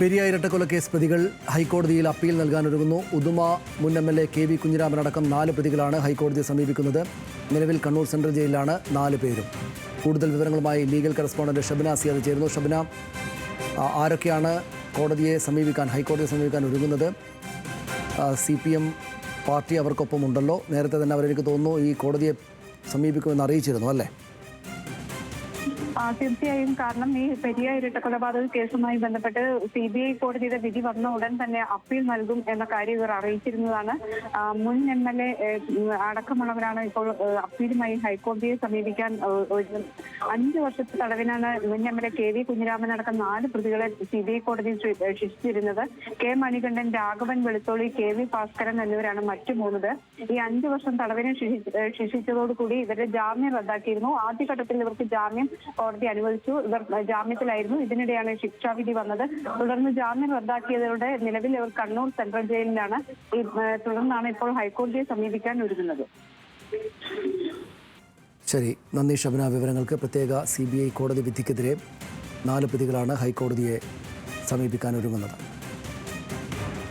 പെരിയ ഇരട്ടക്കൊലക്കേസ് പ്രതികൾ ഹൈക്കോടതിയിൽ അപ്പീൽ നൽകാനൊരുങ്ങുന്നു. ഉദുമ മുൻ MLA KV കുഞ്ഞിരാമനടക്കം 4 പ്രതികളാണ് ഹൈക്കോടതിയെ സമീപിക്കുന്നത്. നിലവിൽ കണ്ണൂർ സെൻട്രൽ ജയിലിലാണ് 4 പേരും. കൂടുതൽ വിവരങ്ങളുമായി ലീഗൽ കറസ്പോണ്ടന്റ് ഷബ്ന സിയാദ് ചേരുന്നു. ഷബ്ന, ആരൊക്കെയാണ് ഹൈക്കോടതിയെ സമീപിക്കാൻ ഒരുങ്ങുന്നത്? CPM പാർട്ടി അവർക്കൊപ്പം ഉണ്ടല്ലോ. നേരത്തെ തന്നെ അവരെനിക്ക് തോന്നുന്നു ഈ കോടതിയെ സമീപിക്കുമെന്ന് അറിയിച്ചിരുന്നു, അല്ലേ? തീർച്ചയായും. കാരണം ഈ പെരിയ ഇരട്ടക്കൊലപാതക കേസുമായി ബന്ധപ്പെട്ട് CBI കോടതിയുടെ വിധി വന്ന ഉടൻ തന്നെ അപ്പീൽ നൽകും എന്ന കാര്യം ഇവർ അറിയിച്ചിരുന്നതാണ്. മുൻ MLA അടക്കമുള്ളവരാണ് ഇപ്പോൾ അപ്പീലുമായി ഹൈക്കോടതിയെ സമീപിക്കാൻ 5 വർഷത്തെ തടവിനാണ് മുൻ MLA KV കുഞ്ഞിരാമനടക്കം 4 പ്രതികളെ CBI കോടതി ശിക്ഷിച്ചിരുന്നത്. K മണികണ്ഠൻ, രാഘവൻ വെളുത്തോളി, KV ഭാസ്കരൻ എന്നിവരാണ് മറ്റു 3 പേർ. ഈ 5 വർഷം തടവിന് ശിക്ഷിച്ചതോടുകൂടി ഇവരുടെ ജാമ്യം റദ്ദാക്കിയിരുന്നു. ആദ്യഘട്ടത്തിൽ ഇവർക്ക് ജാമ്യം കോടതി അനുവദിച്ചു. ഇവർ ജാമ്യത്തിലായിരുന്നു. ഇതിനിടെയാണ് ശിക്ഷാവിധി വന്നത്. തുടർന്ന് ജാമ്യം റദ്ദാക്കിയതോടെ നിലവിൽ ഇവർ കണ്ണൂർ സെൻട്രൽ ജയിലിലാണ്. തുടർന്നാണ് ഇപ്പോൾ ഹൈക്കോടതിയെ സമീപിക്കാൻ ഒരുങ്ങുന്നത്. ശരി, നന്ദി ഷബ്ന വിവരങ്ങൾക്ക്. പ്രത്യേക CBI കോടതി വിധിക്കെതിരെ 4 പ്രതികളാണ് ഹൈക്കോടതിയെ സമീപിക്കാൻ ഒരുങ്ങുന്നത്.